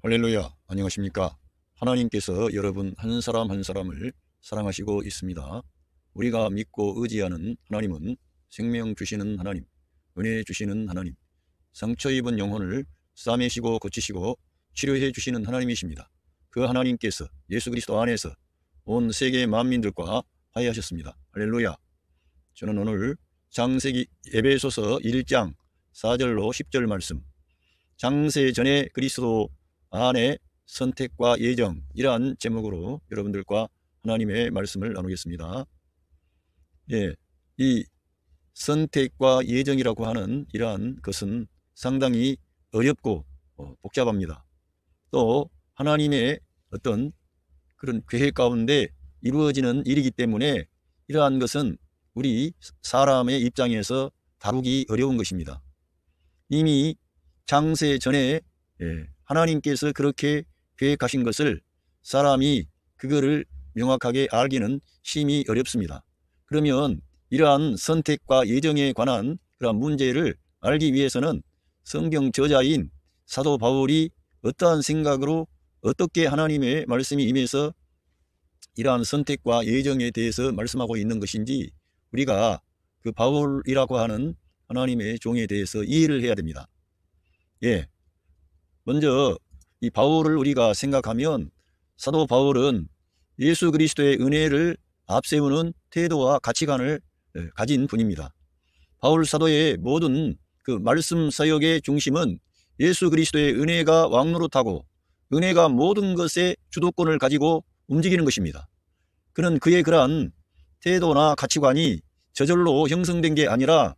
할렐루야, 안녕하십니까? 하나님께서 여러분 한 사람 한 사람을 사랑하시고 있습니다. 우리가 믿고 의지하는 하나님은 생명 주시는 하나님, 은혜 주시는 하나님, 상처 입은 영혼을 싸매시고 고치시고 치료해 주시는 하나님이십니다. 그 하나님께서 예수 그리스도 안에서 온 세계 만민들과 화해하셨습니다. 할렐루야. 저는 오늘 창세기 에베소서 1장 4절로 10절 말씀, 창세 전에 그리스도 안에 선택과 예정, 이러한 제목으로 여러분들과 하나님의 말씀을 나누겠습니다. 이 선택과 예정이라고 하는 이러한 것은 상당히 어렵고 복잡합니다. 또 하나님의 어떤 그런 계획 가운데 이루어지는 일이기 때문에 이러한 것은 우리 사람의 입장에서 다루기 어려운 것입니다. 이미 창세 전에 하나님께서 그렇게 계획하신 것을 사람이 그거를 명확하게 알기는 심히 어렵습니다. 그러면 이러한 선택과 예정에 관한 그런 문제를 알기 위해서는 성경 저자인 사도 바울이 어떠한 생각으로 어떻게 하나님의 말씀이 임해서 이러한 선택과 예정에 대해서 말씀하고 있는 것인지 우리가 그 바울이라고 하는 하나님의 종에 대해서 이해를 해야 됩니다. 먼저 이 바울을 우리가 생각하면 사도 바울은 예수 그리스도의 은혜를 앞세우는 태도와 가치관을 가진 분입니다. 바울 사도의 모든 그 말씀 사역의 중심은 예수 그리스도의 은혜가 왕노릇하고 은혜가 모든 것의 주도권을 가지고 움직이는 것입니다. 그는 그의 그러한 태도나 가치관이 저절로 형성된 게 아니라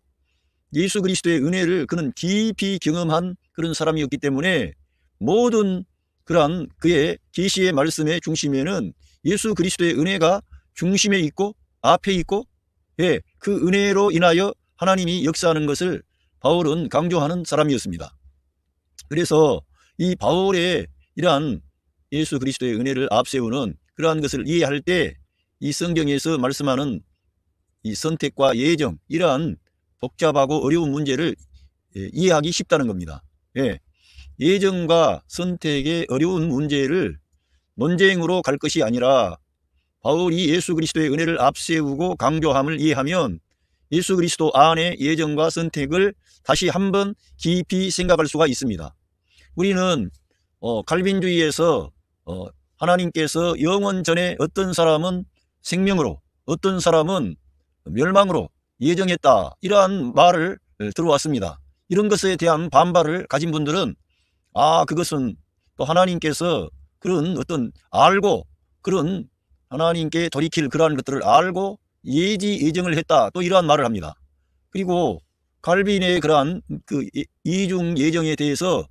예수 그리스도의 은혜를 그는 깊이 경험한 그런 사람이었기 때문에 모든 그러한 그의 계시의 말씀의 중심에는 예수 그리스도의 은혜가 중심에 있고 앞에 있고 그 은혜로 인하여 하나님이 역사하는 것을 바울은 강조하는 사람이었습니다. 그래서 이 바울의 이러한 예수 그리스도의 은혜를 앞세우는 그러한 것을 이해할 때 이 성경에서 말씀하는 이 선택과 예정, 이러한 복잡하고 어려운 문제를 이해하기 쉽다는 겁니다. 예정과 선택의 어려운 문제를 논쟁으로 갈 것이 아니라 바울이 예수 그리스도의 은혜를 앞세우고 강조함을 이해하면 예수 그리스도 안에 예정과 선택을 다시 한번 깊이 생각할 수가 있습니다. 우리는 칼빈주의에서 하나님께서 영원 전에 어떤 사람은 생명으로 어떤 사람은 멸망으로 예정했다, 이러한 말을 들어왔습니다. 이런 것에 대한 반발을 가진 분들은 그것은 또 하나님께서 그런 어떤 알고 그런 하나님께 돌이킬 그러한 것들을 알고 예정을 했다, 또 이러한 말을 합니다. 그리고 칼빈의 그러한 그 이중 예정에 대해서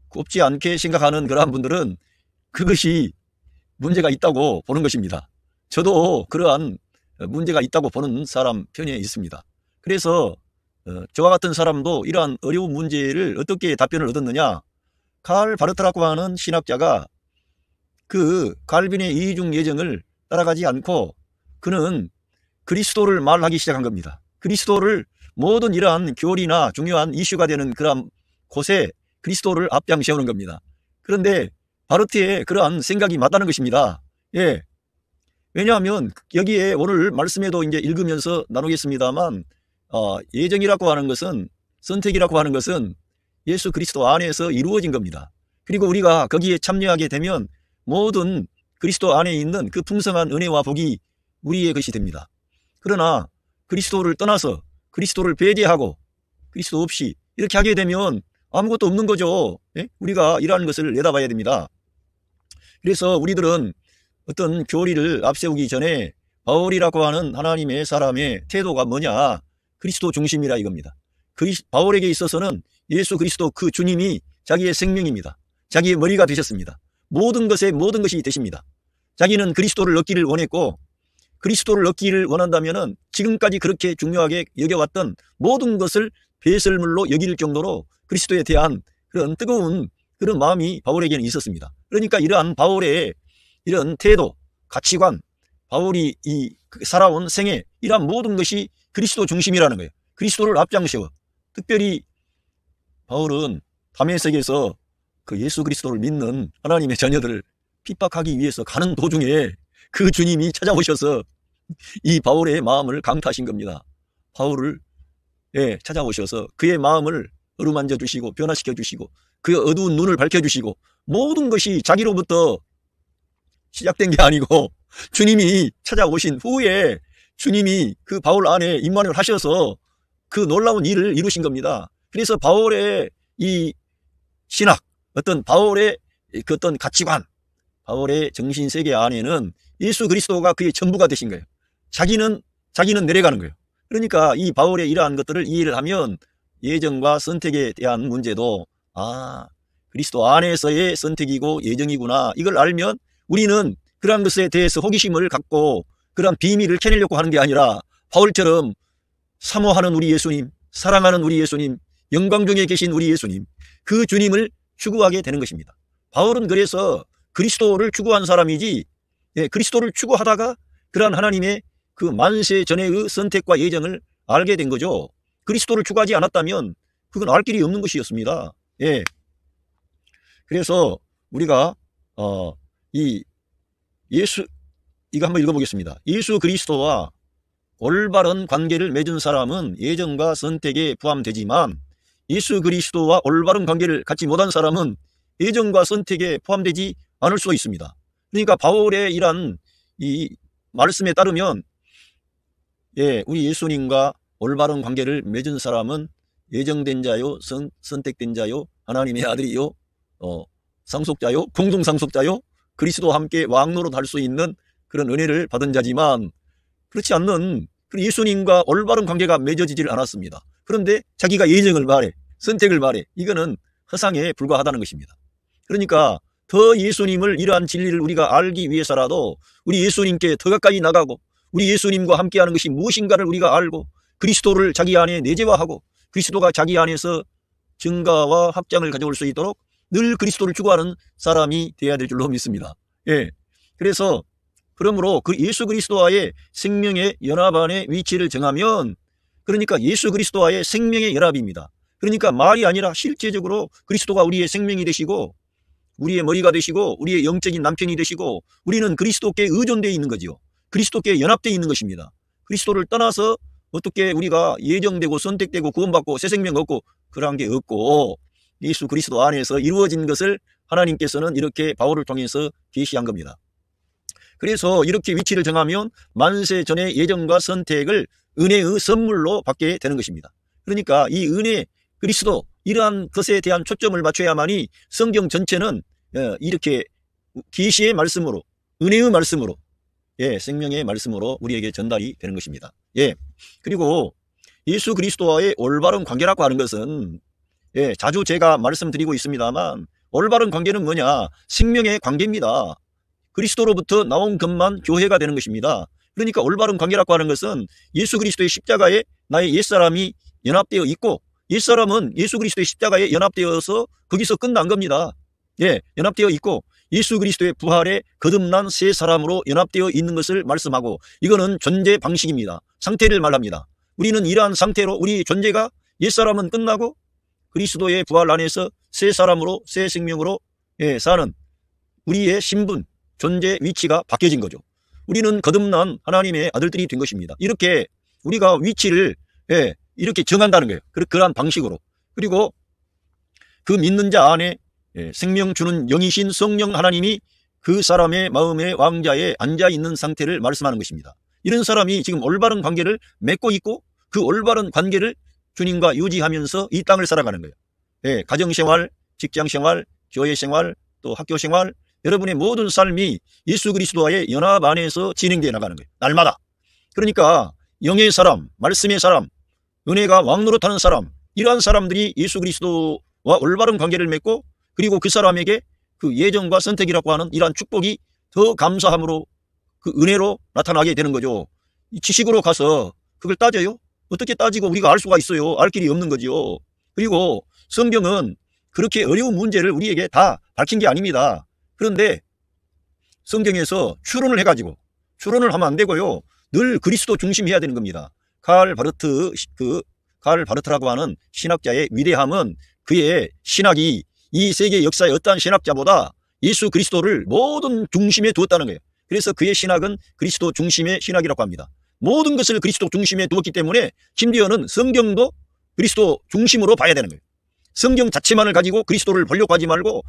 곱지 않게 생각하는 그러한 분들은 그것이 문제가 있다고 보는 것입니다. 저도 그러한 문제가 있다고 보는 사람 편에 있습니다. 그래서 저와 같은 사람도 이러한 어려운 문제를 어떻게 답변을 얻었느냐, 칼 바르트라고 하는 신학자가 그 칼빈의 이중 예정을 따라가지 않고 그는 그리스도를 말하기 시작한 겁니다. 그리스도를 모든 이러한 교리나 중요한 이슈가 되는 그런 곳에 그리스도를 앞장 세우는 겁니다. 그런데 바르트의 그러한 생각이 맞다는 것입니다. 왜냐하면 여기에 오늘 말씀에도 이제 읽으면서 나누겠습니다만 예정이라고 하는 것은, 선택이라고 하는 것은 예수 그리스도 안에서 이루어진 겁니다. 그리고 우리가 거기에 참여하게 되면 모든 그리스도 안에 있는 그 풍성한 은혜와 복이 우리의 것이 됩니다. 그러나 그리스도를 떠나서 그리스도를 배제하고 그리스도 없이 이렇게 하게 되면 아무것도 없는 거죠. 우리가 이러한 것을 내다봐야 됩니다. 그래서 우리들은 어떤 교리를 앞세우기 전에 바울이라고 하는 하나님의 사람의 태도가 뭐냐, 그리스도 중심이라 이겁니다. 바울에게 있어서는 예수 그리스도 그 주님이 자기의 생명입니다. 자기의 머리가 되셨습니다. 모든 것에 모든 것이 되십니다. 자기는 그리스도를 얻기를 원했고, 그리스도를 얻기를 원한다면 지금까지 그렇게 중요하게 여겨왔던 모든 것을 배설물로 여길 정도로 그리스도에 대한 그런 뜨거운 그런 마음이 바울에게는 있었습니다. 그러니까 이러한 바울의 이런 태도, 가치관, 바울이 살아온 생애, 이러한 모든 것이 그리스도 중심이라는 거예요. 그리스도를 앞장 세워. 특별히 바울은 다메섹에서 그 예수 그리스도를 믿는 하나님의 자녀들을 핍박하기 위해서 가는 도중에 그 주님이 찾아오셔서 이 바울의 마음을 강타하신 겁니다. 바울을 찾아오셔서 그의 마음을 어루만져 주시고 변화시켜 주시고 그의 어두운 눈을 밝혀주시고 모든 것이 자기로부터 시작된 게 아니고 주님이 찾아오신 후에 주님이 그 바울 안에 임만을 하셔서 그 놀라운 일을 이루신 겁니다. 그래서 바울의 이 신학, 어떤 바울의 그 어떤 가치관, 바울의 정신세계 안에는 예수 그리스도가 그의 전부가 되신 거예요. 자기는 내려가는 거예요. 그러니까 이 바울의 이러한 것들을 이해를 하면 예정과 선택에 대한 문제도 그리스도 안에서의 선택이고 예정이구나, 이걸 알면 우리는 그러한 것에 대해서 호기심을 갖고 그러한 비밀을 캐내려고 하는 게 아니라 바울처럼 사모하는 우리 예수님, 사랑하는 우리 예수님, 영광 중에 계신 우리 예수님, 그 주님을 추구하게 되는 것입니다. 바울은 그래서 그리스도를 추구한 사람이지, 그리스도를 추구하다가 그러한 하나님의 그 만세 전에의 선택과 예정을 알게 된 거죠. 그리스도를 추구하지 않았다면 그건 알 길이 없는 것이었습니다. 그래서 우리가 이거 한번 읽어보겠습니다. 예수 그리스도와 올바른 관계를 맺은 사람은 예정과 선택에 포함되지만 예수 그리스도와 올바른 관계를 갖지 못한 사람은 예정과 선택에 포함되지 않을 수도 있습니다. 그러니까 바울의 이러한 이 말씀에 따르면 우리 예수님과 올바른 관계를 맺은 사람은 예정된 자요, 선택된 자요, 하나님의 아들이요, 상속자요, 공동상속자요, 그리스도와 함께 왕노릇 할 수 있는 그런 은혜를 받은 자지만 그렇지 않는 예수님과 올바른 관계가 맺어지질 않았습니다. 그런데 자기가 예정을 말해, 선택을 말해, 이거는 허상에 불과하다는 것입니다. 그러니까 더 예수님을, 이러한 진리를 우리가 알기 위해서라도 우리 예수님께 더 가까이 나가고 우리 예수님과 함께하는 것이 무엇인가를 우리가 알고 그리스도를 자기 안에 내재화하고 그리스도가 자기 안에서 증가와 확장을 가져올 수 있도록 늘 그리스도를 추구하는 사람이 되어야 될 줄로 믿습니다. 그래서 그러므로 그 예수 그리스도와의 생명의 연합 안에 위치를 정하면, 그러니까 예수 그리스도와의 생명의 연합입니다. 그러니까 말이 아니라 실제적으로 그리스도가 우리의 생명이 되시고 우리의 머리가 되시고 우리의 영적인 남편이 되시고 우리는 그리스도께 의존되어 있는 거지요. 그리스도께 연합되어 있는 것입니다. 그리스도를 떠나서 어떻게 우리가 예정되고 선택되고 구원받고 새 생명 얻고 그러한 게 없고 예수 그리스도 안에서 이루어진 것을 하나님께서는 이렇게 바울을 통해서 계시한 겁니다. 그래서 이렇게 위치를 정하면 만세 전의 예정과 선택을 은혜의 선물로 받게 되는 것입니다. 그러니까 이 은혜, 그리스도, 이러한 것에 대한 초점을 맞춰야만이 성경 전체는 이렇게 계시의 말씀으로, 은혜의 말씀으로, 생명의 말씀으로 우리에게 전달이 되는 것입니다. 그리고 예수 그리스도와의 올바른 관계라고 하는 것은 자주 제가 말씀드리고 있습니다만 올바른 관계는 뭐냐? 생명의 관계입니다. 그리스도로부터 나온 것만 교회가 되는 것입니다. 그러니까 올바른 관계라고 하는 것은 예수 그리스도의 십자가에 나의 옛사람이 연합되어 있고 옛사람은 예수 그리스도의 십자가에 연합되어서 거기서 끝난 겁니다. 연합되어 있고 예수 그리스도의 부활에 거듭난 새 사람으로 연합되어 있는 것을 말씀하고, 이거는 존재 방식입니다. 상태를 말합니다. 우리는 이러한 상태로 우리 존재가 옛사람은 끝나고 그리스도의 부활 안에서 새 사람으로 새 생명으로 사는 우리의 신분, 존재 위치가 바뀌어진 거죠. 우리는 거듭난 하나님의 아들들이 된 것입니다. 이렇게 우리가 위치를 이렇게 정한다는 거예요. 그러한 방식으로. 그리고 그 믿는 자 안에 생명 주는 영이신 성령 하나님이 그 사람의 마음의 왕자에 앉아있는 상태를 말씀하는 것입니다. 이런 사람이 지금 올바른 관계를 맺고 있고 그 올바른 관계를 주님과 유지하면서 이 땅을 살아가는 거예요. 가정생활, 직장생활, 교회생활, 또 학교생활, 여러분의 모든 삶이 예수 그리스도와의 연합 안에서 진행되어 나가는 거예요. 날마다. 그러니까 영의 사람, 말씀의 사람, 은혜가 왕노릇하는 사람, 이러한 사람들이 예수 그리스도와 올바른 관계를 맺고 그리고 그 사람에게 그 예정과 선택이라고 하는 이러한 축복이 더 감사함으로 그 은혜로 나타나게 되는 거죠. 지식으로 가서 그걸 따져요? 어떻게 따지고 우리가 알 수가 있어요? 알 길이 없는 거지요. 그리고 성경은 그렇게 어려운 문제를 우리에게 다 밝힌 게 아닙니다. 그런데 성경에서 추론을 해가지고 추론을 하면 안 되고요. 늘 그리스도 중심해야 되는 겁니다. 칼 바르트라고 하는 신학자의 위대함은 그의 신학이 이 세계 역사의 어떠한 신학자보다 예수 그리스도를 모든 중심에 두었다는 거예요. 그래서 그의 신학은 그리스도 중심의 신학이라고 합니다. 모든 것을 그리스도 중심에 두었기 때문에 심지어는 성경도 그리스도 중심으로 봐야 되는 거예요. 성경 자체만을 가지고 그리스도를 보려고 하지 말고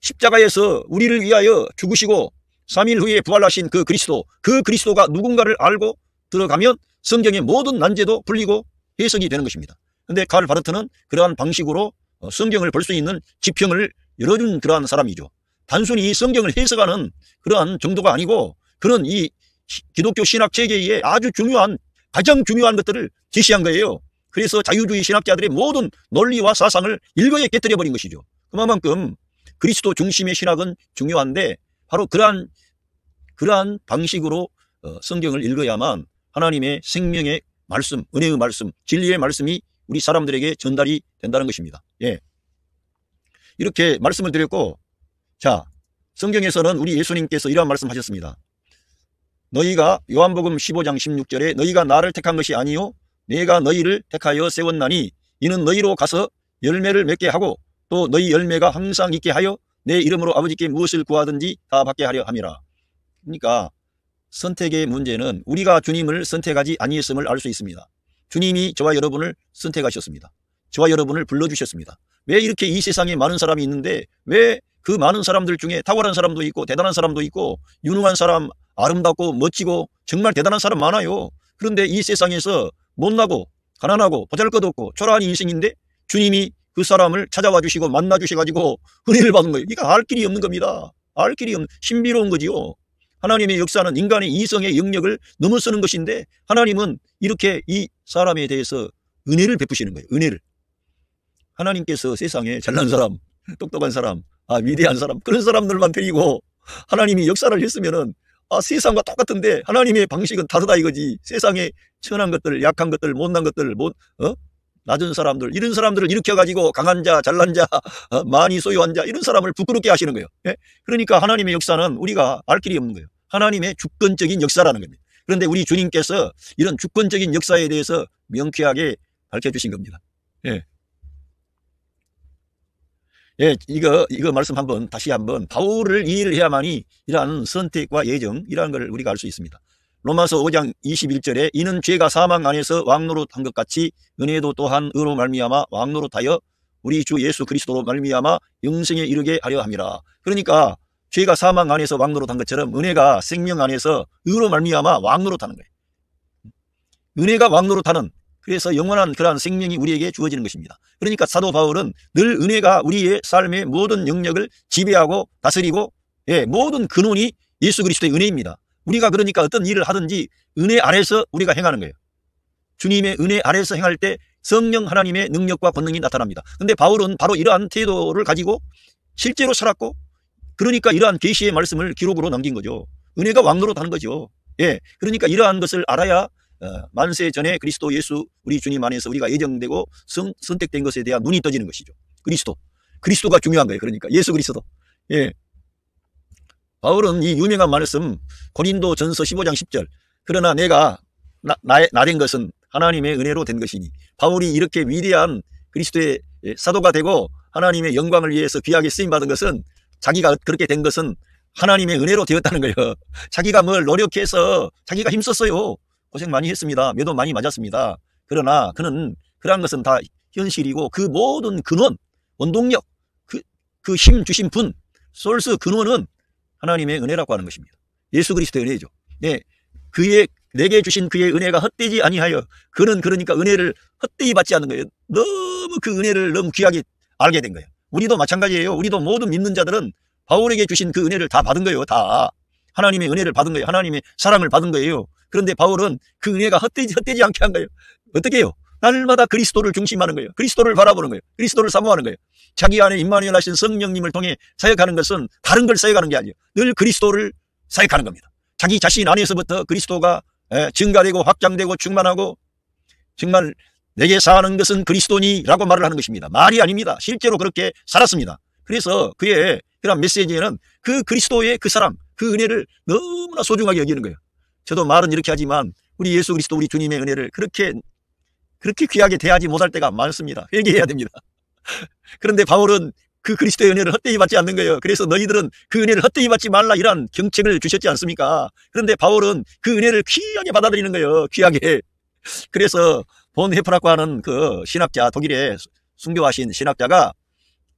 십자가에서 우리를 위하여 죽으시고 3일 후에 부활하신 그 그리스도가 누군가를 알고 들어가면 성경의 모든 난제도 풀리고 해석이 되는 것입니다. 그런데 칼 바르트는 그러한 방식으로 성경을 볼 수 있는 지평을 열어준 그러한 사람이죠. 단순히 성경을 해석하는 그러한 정도가 아니고 그는 이 기독교 신학 체계에 아주 가장 중요한 것들을 제시한 거예요. 그래서 자유주의 신학자들의 모든 논리와 사상을 일거에 깨뜨려 버린 것이죠. 그만큼 그리스도 중심의 신학은 중요한데 바로 그러한 방식으로 성경을 읽어야만 하나님의 생명의 말씀, 은혜의 말씀, 진리의 말씀이 우리 사람들에게 전달이 된다는 것입니다. 예. 이렇게 말씀을 드렸고, 자, 성경에서는 우리 예수님께서 이러한 말씀하셨습니다. 너희가 요한복음 15장 16절에 너희가 나를 택한 것이 아니요 내가 너희를 택하여 세웠나니 이는 너희로 가서 열매를 맺게 하고 또 너희 열매가 항상 있게 하여 내 이름으로 아버지께 무엇을 구하든지 다 받게 하려 함이라. 그러니까 선택의 문제는 우리가 주님을 선택하지 아니했음을 알 수 있습니다. 주님이 저와 여러분을 선택하셨습니다. 저와 여러분을 불러주셨습니다. 왜 이렇게 이 세상에 많은 사람이 있는데 왜 그 많은 사람들 중에 탁월한 사람도 있고 대단한 사람도 있고 유능한 사람, 아름답고 멋지고 정말 대단한 사람 많아요. 그런데 이 세상에서 못나고 가난하고 보잘것없고 초라한 인생인데 주님이 그 사람을 찾아와 주시고 만나 주셔가지고 은혜를 받은 거예요. 이거 알 길이 없는 겁니다. 알 길이 없는 신비로운 거지요. 하나님의 역사는 인간의 이성의 영역을 넘어서는 것인데 하나님은 이렇게 이 사람에 대해서 은혜를 베푸시는 거예요. 은혜를. 하나님께서 세상에 잘난 사람, 똑똑한 사람, 위대한 사람 그런 사람들만 데리고 하나님이 역사를 했으면은 세상과 똑같은데 하나님의 방식은 다르다 이거지. 세상에 천한 것들, 약한 것들, 못난 것들, 낮은 사람들 이런 사람들을 일으켜가지고 강한 자, 잘난 자, 많이 소유한 자 이런 사람을 부끄럽게 하시는 거예요. 예? 그러니까 하나님의 역사는 우리가 알 길이 없는 거예요. 하나님의 주권적인 역사라는 겁니다. 그런데 우리 주님께서 이런 주권적인 역사에 대해서 명쾌하게 밝혀주신 겁니다. 예. 예, 이거 말씀 다시 한번 바울을 이해를 해야만이 이러한 선택과 예정, 이러한 걸 우리가 알 수 있습니다. 로마서 5장 21절에 이는 죄가 사망 안에서 왕노릇한 것 같이 은혜도 또한 의로 말미암아 왕노릇하여 우리 주 예수 그리스도로 말미암아 영생에 이르게 하려 함이라. 그러니까 죄가 사망 안에서 왕노릇한 것처럼 은혜가 생명 안에서 의로 말미암아 왕노릇하는 거예요. 은혜가 왕노릇하는, 그래서 영원한 그러한 생명이 우리에게 주어지는 것입니다. 그러니까 사도 바울은 늘 은혜가 우리의 삶의 모든 영역을 지배하고 다스리고 모든 근원이 예수 그리스도의 은혜입니다. 우리가 그러니까 어떤 일을 하든지 은혜 아래서 우리가 행하는 거예요. 주님의 은혜 아래서 행할 때 성령 하나님의 능력과 권능이 나타납니다. 그런데 바울은 바로 이러한 태도를 가지고 실제로 살았고 그러니까 이러한 계시의 말씀을 기록으로 남긴 거죠. 은혜가 왕노릇하는 거죠. 그러니까 이러한 것을 알아야 만세 전에 그리스도 예수 우리 주님 안에서 우리가 예정되고 선택된 것에 대한 눈이 떠지는 것이죠. 그리스도가 중요한 거예요. 그러니까 예수 그리스도. 바울은 이 유명한 말씀 고린도 전서 15장 10절 그러나 내가 나 된 것은 하나님의 은혜로 된 것이니, 바울이 이렇게 위대한 그리스도의 사도가 되고 하나님의 영광을 위해서 귀하게 쓰임받은 것은, 자기가 그렇게 된 것은 하나님의 은혜로 되었다는 거예요. 자기가 뭘 노력해서 자기가 힘썼어요. 고생 많이 했습니다. 매도 많이 맞았습니다. 그러나 그는 그러한 것은 다 현실이고 그 모든 근원, 원동력, 그 힘 주신 분, 소스 근원은 하나님의 은혜라고 하는 것입니다. 예수 그리스도의 은혜죠. 내게 주신 그의 은혜가 헛되지 아니하여, 그는 그러니까 은혜를 헛되이 받지 않는 거예요. 너무 그 은혜를 너무 귀하게 알게 된 거예요. 우리도 마찬가지예요. 우리도 모든 믿는 자들은 바울에게 주신 그 은혜를 다 받은 거예요. 다 하나님의 은혜를 받은 거예요. 하나님의 사랑을 받은 거예요. 그런데 바울은 그 은혜가 헛되지 않게 한 거예요. 어떻게 해요? 날마다 그리스도를 중심하는 거예요. 그리스도를 바라보는 거예요. 그리스도를 사모하는 거예요. 자기 안에 임마누엘 하신 성령님을 통해 사역하는 것은 다른 걸 사역하는 게 아니에요. 늘 그리스도를 사역하는 겁니다. 자기 자신 안에서부터 그리스도가 증가되고 확장되고 충만하고, 정말 내게 사는 것은 그리스도니 라고 말을 하는 것입니다. 말이 아닙니다. 실제로 그렇게 살았습니다. 그래서 그의 그런 메시지에는 그 그리스도의 그 사랑, 그 은혜를 너무나 소중하게 여기는 거예요. 저도 말은 이렇게 하지만 우리 예수 그리스도 우리 주님의 은혜를 그렇게 귀하게 대하지 못할 때가 많습니다. 회개해야 됩니다. 그런데 바울은 그 그리스도의 은혜를 헛되이 받지 않는 거예요. 그래서 너희들은 그 은혜를 헛되이 받지 말라 이러한 경책을 주셨지 않습니까? 그런데 바울은 그 은혜를 귀하게 받아들이는 거예요. 귀하게. 그래서 본 헤프라고 하는 그 신학자, 독일에 순교하신 신학자가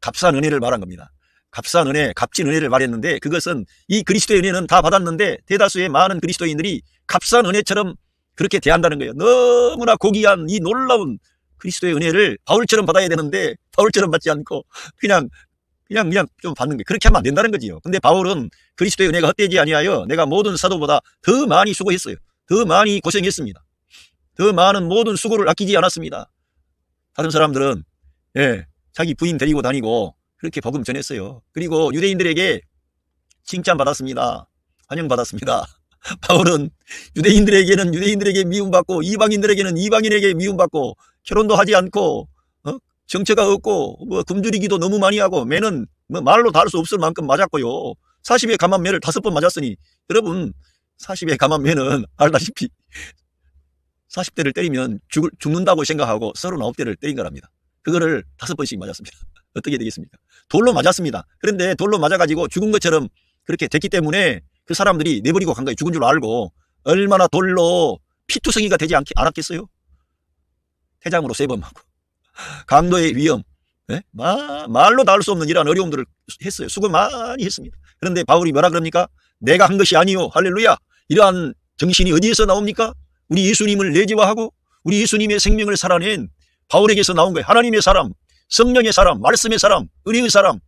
값싼 은혜를 말한 겁니다. 값싼 은혜, 값진 은혜를 말했는데, 그것은 이 그리스도의 은혜는 다 받았는데 대다수의 많은 그리스도인들이 값싼 은혜처럼 그렇게 대한다는 거예요. 너무나 고귀한 이 놀라운 그리스도의 은혜를 바울처럼 받아야 되는데 바울처럼 받지 않고 그냥 좀 받는 게, 그렇게 하면 안 된다는 거지요. 근데 바울은 그리스도의 은혜가 헛되지 아니하여 내가 모든 사도보다 더 많이 수고했어요. 더 많이 고생했습니다. 더 많은 모든 수고를 아끼지 않았습니다. 다른 사람들은 자기 부인 데리고 다니고 그렇게 복음 전했어요. 그리고 유대인들에게 칭찬받았습니다. 환영받았습니다. 바울은 유대인들에게는 유대인들에게 미움받고 이방인들에게는 이방인에게 미움받고 결혼도 하지 않고 정처가 없고 굶주리기도 너무 많이 하고 매는 말로 다 할 수 없을 만큼 맞았고요. 40에 감한 매를 5번 맞았으니 여러분 40에 감한 매는 알다시피 40대를 때리면 죽는다고 생각하고 39대를 때린 거랍니다. 그거를 5번씩 맞았습니다. 어떻게 되겠습니까? 돌로 맞았습니다. 그런데 돌로 맞아가지고 죽은 것처럼 그렇게 됐기 때문에 그 사람들이 내버리고 간 거예요. 죽은 줄 알고. 얼마나 돌로 피투성이가 되지 않았겠어요? 태장으로 3번 맞고 강도의 위험, 말로 다 할 수 없는 이러한 어려움들을 했어요. 수고 많이 했습니다. 그런데 바울이 뭐라 그럽니까? 내가 한 것이 아니요, 할렐루야. 이러한 정신이 어디에서 나옵니까? 우리 예수님을 내재화하고 우리 예수님의 생명을 살아낸 바울에게서 나온 거예요. 하나님의 사람, 성령의 사람, 말씀의 사람, 은혜의 사람,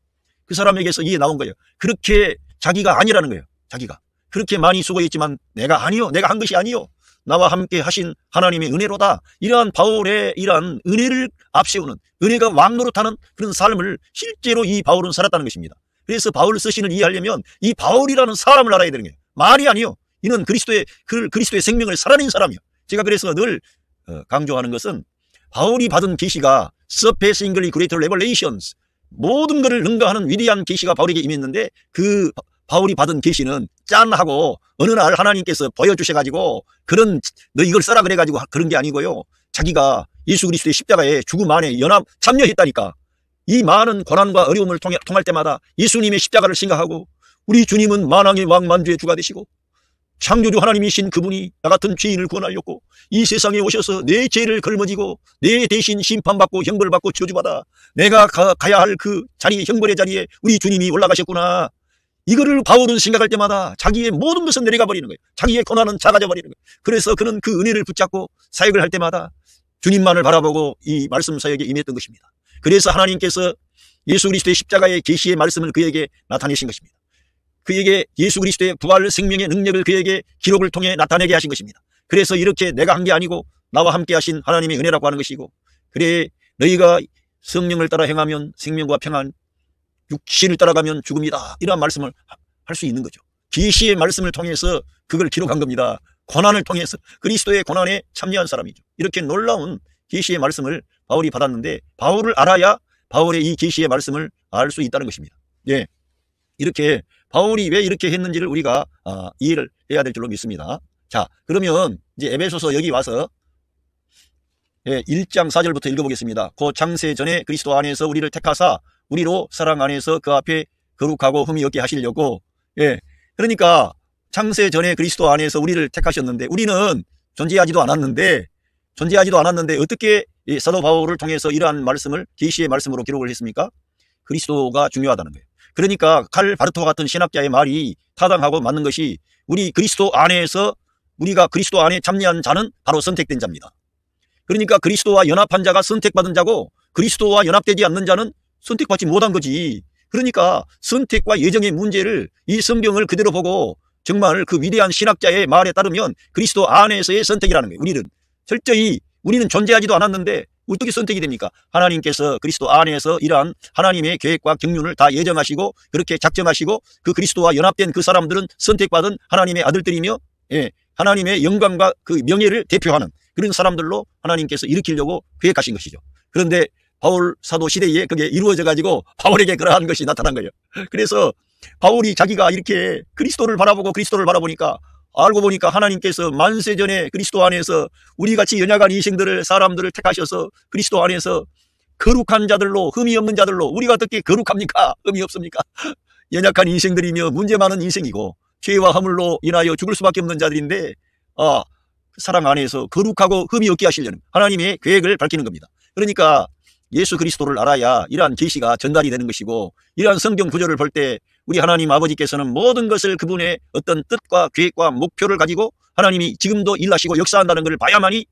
그 사람에게서 이게 나온 거예요. 그렇게 자기가 아니라는 거예요. 자기가 그렇게 많이 수고했지만 내가 아니요, 내가 한 것이 아니요, 나와 함께 하신 하나님의 은혜로다. 이러한 바울의 이러한 은혜를 앞세우는, 은혜가 왕노릇하는 그런 삶을 실제로 이 바울은 살았다는 것입니다. 그래서 바울 서신을 이해하려면 이 바울이라는 사람을 알아야 되는 거예요. 말이 아니요, 이는 그리스도의 생명을 살아낸 사람이요. 제가 그래서 늘 강조하는 것은 바울이 받은 계시가 surpassingly greater revelations, 모든 것을 능가하는 위대한 계시가 바울에게 임했는데 그 바울이 받은 계시는 짠하고 어느 날 하나님께서 보여주셔가지고 너 이걸 써라 그래가지고 그런 게 아니고요. 자기가 예수 그리스도의 십자가에 죽음 안에 참여했다니까. 이 많은 고난과 어려움을 통할 때마다 예수님의 십자가를 생각하고 우리 주님은 만왕의 왕 만주의 주가 되시고 창조주 하나님이신 그분이 나 같은 죄인을 구원하려고 이 세상에 오셔서 내 죄를 걸머지고 내 대신 심판받고 형벌받고 저주받아 내가 가야 할 그 자리, 형벌의 자리에 우리 주님이 올라가셨구나. 이거를 바울은 생각할 때마다 자기의 모든 것은 내려가 버리는 거예요. 자기의 고난은 작아져 버리는 거예요. 그래서 그는 그 은혜를 붙잡고 사역을 할 때마다 주님만을 바라보고 이 말씀 사역에 임했던 것입니다. 그래서 하나님께서 예수 그리스도의 십자가의 계시의 말씀을 그에게 나타내신 것입니다. 그에게 예수 그리스도의 부활 생명의 능력을 그에게 기록을 통해 나타내게 하신 것입니다. 그래서 이렇게 내가 한 게 아니고 나와 함께 하신 하나님의 은혜라고 하는 것이고, 그래 너희가 성령을 따라 행하면 생명과 평안, 육신을 따라가면 죽음이다, 이런 말씀을 할 수 있는 거죠. 계시의 말씀을 통해서 그걸 기록한 겁니다. 고난을 통해서 그리스도의 고난에 참여한 사람이죠. 이렇게 놀라운 계시의 말씀을 바울이 받았는데 바울을 알아야 바울의 이 계시의 말씀을 알 수 있다는 것입니다. 예, 이렇게 바울이 왜 이렇게 했는지를 우리가 이해를 해야 될 줄로 믿습니다. 자, 그러면 이제 에베소서 여기 와서 1장 4절부터 읽어보겠습니다. 고 창세 전에 그리스도 안에서 우리를 택하사 우리로 사랑 안에서 그 앞에 거룩하고 흠이 없게 하시려고. 그러니까 창세 전에 그리스도 안에서 우리를 택하셨는데 우리는 존재하지도 않았는데 어떻게 사도 바울을 통해서 이러한 말씀을 계시의 말씀으로 기록을 했습니까? 그리스도가 중요하다는 거예요. 그러니까 칼 바르토와 같은 신학자의 말이 타당하고 맞는 것이, 우리 그리스도 안에서, 우리가 그리스도 안에 참여한 자는 바로 선택된 자입니다. 그러니까 그리스도와 연합한 자가 선택받은 자고 그리스도와 연합되지 않는 자는 선택받지 못한 거지. 그러니까 선택과 예정의 문제를 이 성경을 그대로 보고 정말 그 위대한 신학자의 말에 따르면 그리스도 안에서의 선택이라는 거예요. 우리는 철저히, 우리는 존재하지도 않았는데 어떻게 선택이 됩니까? 하나님께서 그리스도 안에서 이러한 하나님의 계획과 경륜을 다 예정하시고 그렇게 작정하시고 그 그리스도와 연합된 그 사람들은 선택받은 하나님의 아들들이며 하나님의 영광과 그 명예를 대표하는 그런 사람들로 하나님께서 일으키려고 계획하신 것이죠. 그런데 바울 사도 시대에 그게 이루어져 가지고 바울에게 그러한 것이 나타난 거예요. 그래서 바울이 자기가 이렇게 그리스도를 바라보니까 알고 보니까 하나님께서 만세전에 그리스도 안에서 우리같이 연약한 이생들을, 사람들을 택하셔서 그리스도 안에서 거룩한 자들로, 흠이 없는 자들로 우리가 어떻게 거룩합니까? 흠이 없습니까? 연약한 인생들이며 문제 많은 인생이고 죄와 허물로 인하여 죽을 수밖에 없는 자들인데 사랑 안에서 거룩하고 흠이 없게 하시려는 하나님의 계획을 밝히는 겁니다. 그러니까 예수 그리스도를 알아야 이러한 계시가 전달이 되는 것이고, 이러한 성경 구절을 볼 때 우리 하나님 아버지께서는 모든 것을 그분의 어떤 뜻과 계획과 목표를 가지고 하나님이 지금도 일하시고 역사한다는 것을 봐야만이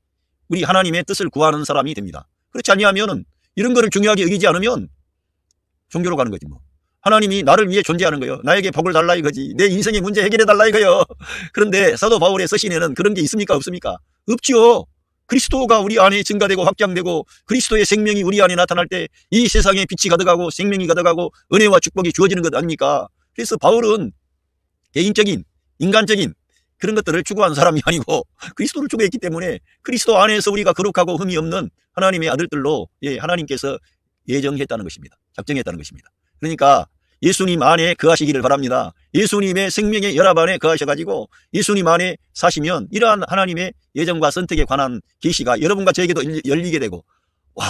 우리 하나님의 뜻을 구하는 사람이 됩니다. 그렇지 아니하면 이런 거를 중요하게 여기지 않으면 종교로 가는 거지 뭐. 하나님이 나를 위해 존재하는 거예요. 나에게 복을 달라 이거지. 내 인생의 문제 해결해 달라 이거예요. 그런데 사도 바울의 서신에는 그런 게 있습니까? 없습니까? 없지요. 그리스도가 우리 안에 증가되고 확장되고 그리스도의 생명이 우리 안에 나타날 때 이 세상에 빛이 가득하고 생명이 가득하고 은혜와 축복이 주어지는 것 아닙니까? 그래서 바울은 개인적인, 인간적인 그런 것들을 추구한 사람이 아니고 그리스도를 추구했기 때문에 그리스도 안에서 우리가 거룩하고 흠이 없는 하나님의 아들들로 하나님께서 예정했다는 것입니다. 작정했다는 것입니다. 그러니까 예수님 안에 거하시기를 바랍니다. 예수님의 생명의 연합 안에 거하셔가지고 예수님 안에 사시면 이러한 하나님의 예정과 선택에 관한 계시가 여러분과 저에게도 열리게 되고, 와,